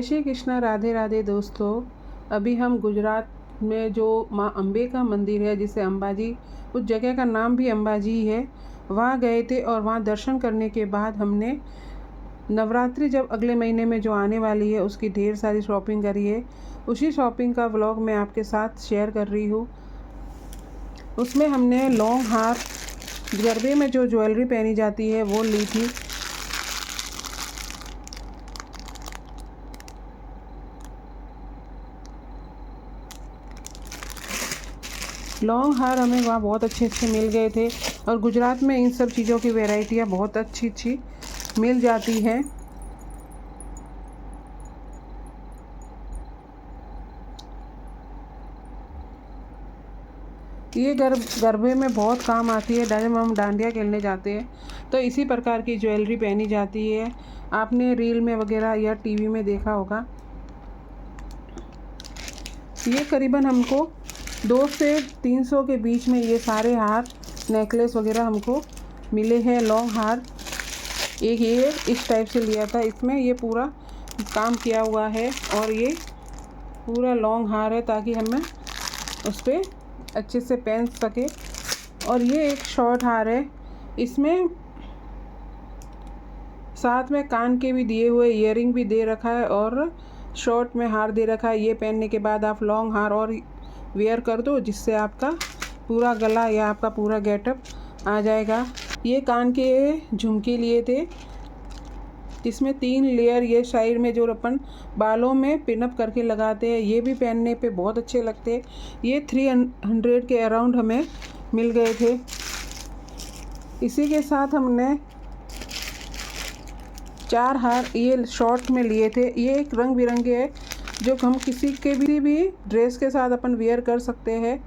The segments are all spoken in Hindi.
जय श्री कृष्ण, राधे राधे दोस्तों। अभी हम गुजरात में जो माँ अम्बे का मंदिर है, जिसे अंबाजी, उस जगह का नाम भी अंबाजी है, वहाँ गए थे। और वहाँ दर्शन करने के बाद हमने नवरात्रि जब अगले महीने में जो आने वाली है, उसकी ढेर सारी शॉपिंग करी है। उसी शॉपिंग का व्लॉग मैं आपके साथ शेयर कर रही हूँ। उसमें हमने लॉन्ग हार, गरबे में जो ज्वेलरी पहनी जाती है, वो ली थी। लॉन्ग हार हमें वहाँ बहुत अच्छे मिल गए थे। और गुजरात में इन सब चीज़ों की वैरायटियाँ बहुत अच्छी मिल जाती हैं। ये गरबे में बहुत काम आती है। जब हम डांडिया खेलने जाते हैं तो इसी प्रकार की ज्वेलरी पहनी जाती है। आपने रील में वगैरह या टीवी में देखा होगा। ये करीबन हमको 200 से 300 के बीच में ये सारे हार, नेकलेस वगैरह हमको मिले हैं। लॉन्ग हार एक ये इस टाइप से लिया था, इसमें ये पूरा काम किया हुआ है और ये पूरा लॉन्ग हार है ताकि हमें उस पर अच्छे से पहन सके। और ये एक शॉर्ट हार है, इसमें साथ में कान के भी दिए हुए, ईयरिंग भी दे रखा है और शॉर्ट में हार दे रखा है। ये पहनने के बाद आप लॉन्ग हार और वेयर कर दो, जिससे आपका पूरा गला या आपका पूरा गेटअप आ जाएगा। ये कान के झुमके लिए थे, इसमें 3 लेयर, ये साइड में जो अपन बालों में पिनअप करके लगाते हैं, ये भी पहनने पे बहुत अच्छे लगते हैं। ये 300 के अराउंड हमें मिल गए थे। इसी के साथ हमने 4 हार ये शॉर्ट में लिए थे। ये एक रंग बिरंगे है, जो हम किसी के भी ड्रेस के साथ अपन वेयर कर सकते हैं।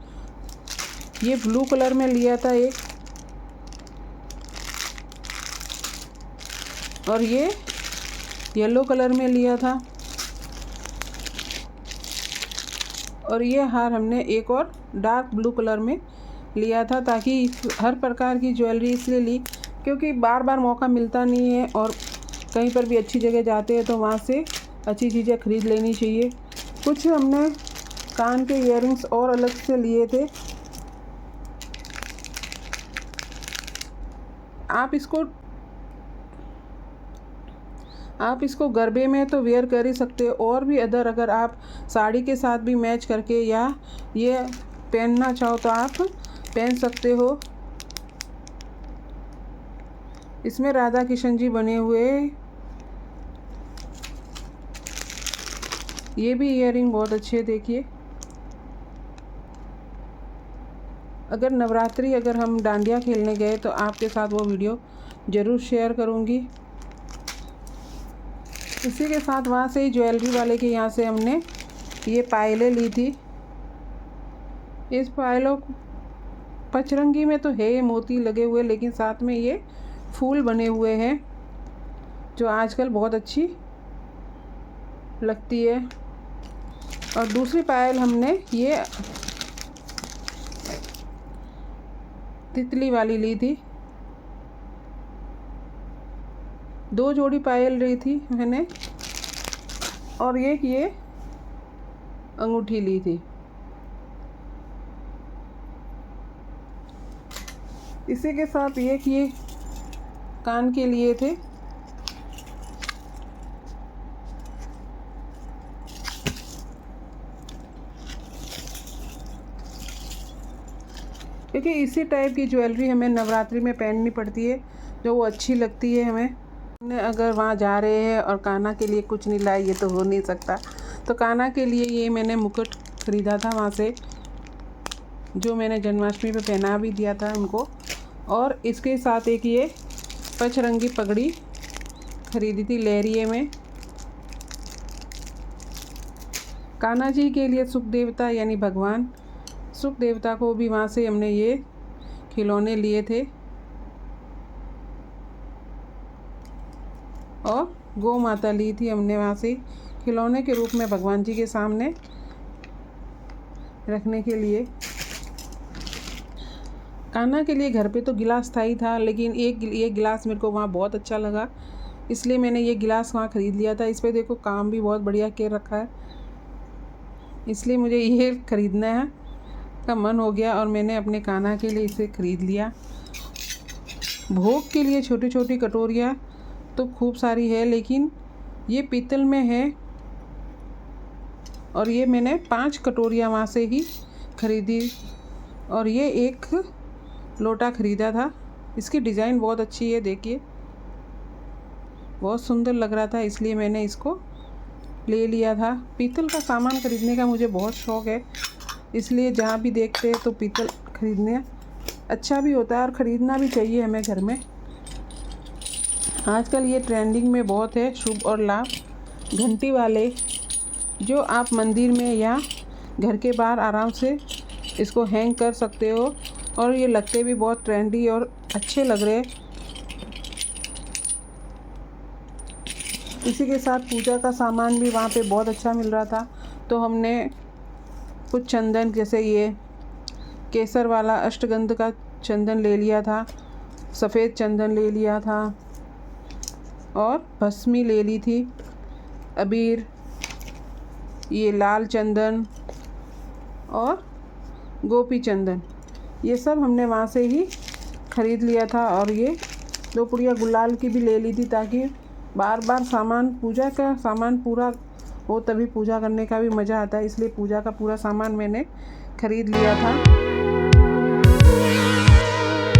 ये ब्लू कलर में लिया था एक, और ये येलो कलर में लिया था। और ये हार हमने एक और डार्क ब्लू कलर में लिया था, ताकि हर प्रकार की ज्वेलरी इसलिए ली क्योंकि बार बार मौका मिलता नहीं है। और कहीं पर भी अच्छी जगह जाते हैं तो वहाँ से अच्छी चीज़ें खरीद लेनी चाहिए। कुछ हमने कान के इयररिंग्स और अलग से लिए थे। आप इसको गरबे में तो वेयर कर ही सकते हो, और भी अगर आप साड़ी के साथ भी मैच करके या ये पहनना चाहो तो आप पहन सकते हो। इसमें राधा कृष्ण जी बने हुए, ये भी इयररिंग बहुत अच्छे है। देखिए, अगर नवरात्रि अगर हम डांडिया खेलने गए तो आपके साथ वो वीडियो ज़रूर शेयर करूँगी। इसी के साथ वहाँ से ही ज्वेलरी वाले के यहाँ से हमने ये पायलें ली थी। इस पायलों पचरंगी में तो है मोती लगे हुए, लेकिन साथ में ये फूल बने हुए हैं, जो आजकल बहुत अच्छी लगती है। और दूसरी पायल हमने ये तितली वाली ली थी। 2 जोड़ी पायल ली थी मैंने, और ये अंगूठी ली थी। इसी के साथ ये कान के लिए थे। क्योंकि इसी टाइप की ज्वेलरी हमें नवरात्रि में पहननी पड़ती है, जो वो अच्छी लगती है हमें। अगर वहाँ जा रहे हैं और कान्हा के लिए कुछ नहीं लाए, ये तो हो नहीं सकता। तो कान्हा के लिए ये मैंने मुकुट ख़रीदा था वहाँ से, जो मैंने जन्माष्टमी पे पहना भी दिया था उनको। और इसके साथ एक ये पचरंगी पगड़ी ख़रीदी थी लहरिए में। कान्हा जी के लिए सुख देवता यानी भगवान सुख देवता को भी वहाँ से हमने ये खिलौने लिए थे। और गौ माता ली थी हमने वहाँ से खिलौने के रूप में भगवान जी के सामने रखने के लिए। कान्हा के लिए घर पे तो गिलास था ही था, लेकिन ये गिलास मेरे को वहाँ बहुत अच्छा लगा, इसलिए मैंने ये गिलास वहाँ ख़रीद लिया था। इस पर देखो काम भी बहुत बढ़िया कर रखा है, इसलिए मुझे ये ख़रीदना है का मन हो गया और मैंने अपने कान्हा के लिए इसे ख़रीद लिया। भोग के लिए छोटी छोटी कटोरियाँ तो खूब सारी है, लेकिन ये पीतल में है और ये मैंने 5 कटोरियाँ वहाँ से ही ख़रीदी और ये एक लोटा ख़रीदा था। इसकी डिज़ाइन बहुत अच्छी है, देखिए बहुत सुंदर लग रहा था, इसलिए मैंने इसको ले लिया था। पीतल का सामान ख़रीदने का मुझे बहुत शौक़ है, इसलिए जहाँ भी देखते हैं तो पीतल ख़रीदने अच्छा भी होता है और ख़रीदना भी चाहिए हमें घर में। आजकल ये ट्रेंडिंग में बहुत है शुभ और लाभ घंटी वाले, जो आप मंदिर में या घर के बाहर आराम से इसको हैंग कर सकते हो और ये लगते भी बहुत ट्रेंडी और अच्छे लग रहे हैं। इसी के साथ पूजा का सामान भी वहाँ पे बहुत अच्छा मिल रहा था, तो हमने कुछ चंदन जैसे ये केसर वाला अष्टगंध का चंदन ले लिया था, सफ़ेद चंदन ले लिया था और भस्मी ले ली थी, अबीर, ये लाल चंदन और गोपी चंदन, ये सब हमने वहाँ से ही ख़रीद लिया था। और ये 2 पुड़िया गुलाल की भी ले ली थी, ताकि बार बार सामान पूजा का सामान पूरा हो तभी पूजा करने का भी मज़ा आता है, इसलिए पूजा का पूरा सामान मैंने ख़रीद लिया था।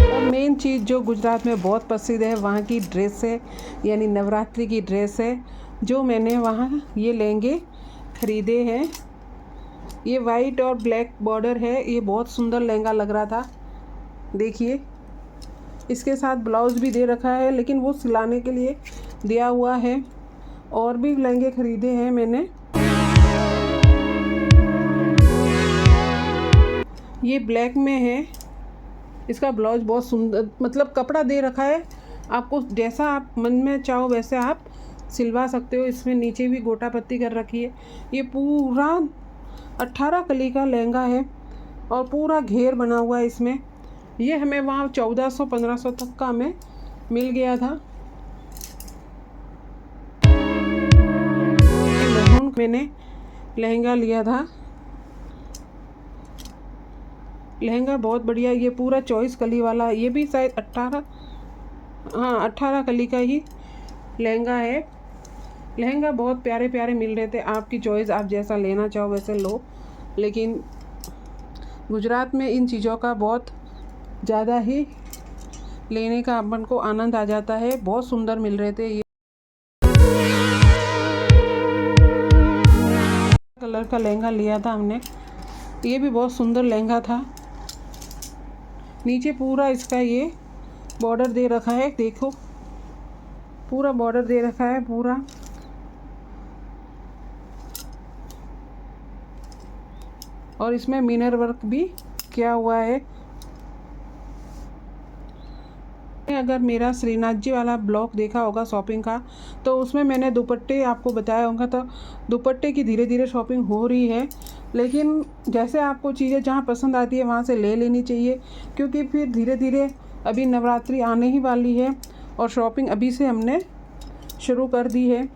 और मेन चीज़ जो गुजरात में बहुत प्रसिद्ध है वहाँ की ड्रेस है, यानी नवरात्रि की ड्रेस है, जो मैंने वहाँ ये लहंगे ख़रीदे हैं। ये वाइट और ब्लैक बॉर्डर है, ये बहुत सुंदर लहंगा लग रहा था, देखिए इसके साथ ब्लाउज़ भी दे रखा है, लेकिन वो सिलाने के लिए दिया हुआ है। और भी लहंगे ख़रीदे हैं मैंने। ये ब्लैक में है, इसका ब्लाउज बहुत सुंदर, मतलब कपड़ा दे रखा है, आपको जैसा आप मन में चाहो वैसे आप सिलवा सकते हो। इसमें नीचे भी गोटा पत्ती कर रखी है। ये पूरा 18 कली का लहंगा है और पूरा घेर बना हुआ है इसमें। ये हमें वहाँ 1400-1500 तक का हमें मिल गया था। मैंने लहंगा लिया था, लहंगा बहुत बढ़िया, ये पूरा 24 कली वाला, ये भी शायद 18 कली का ही लहंगा है। लहंगा बहुत प्यारे प्यारे मिल रहे थे, आपकी चॉइस, आप जैसा लेना चाहो वैसे लो, लेकिन गुजरात में इन चीज़ों का बहुत ज़्यादा ही लेने का अपन को आनंद आ जाता है। बहुत सुंदर मिल रहे थे। ये कलर का लहंगा लिया था हमने, ये भी बहुत सुंदर लहंगा था। नीचे पूरा इसका ये बॉर्डर दे रखा है, देखो पूरा बॉर्डर दे रखा है पूरा। और इसमें मिनर वर्क भी किया हुआ है। अगर मेरा श्रीनाथ जी वाला ब्लॉग देखा होगा शॉपिंग का, तो उसमें मैंने दुपट्टे आपको बताया होगा, तो दुपट्टे की धीरे धीरे शॉपिंग हो रही है। लेकिन जैसे आपको चीज़ें जहाँ पसंद आती है वहाँ से ले लेनी चाहिए, क्योंकि फिर धीरे धीरे अभी नवरात्रि आने ही वाली है और शॉपिंग अभी से हमने शुरू कर दी है।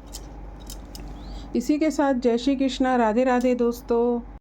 इसी के साथ जय श्री कृष्णा, राधे राधे दोस्तों।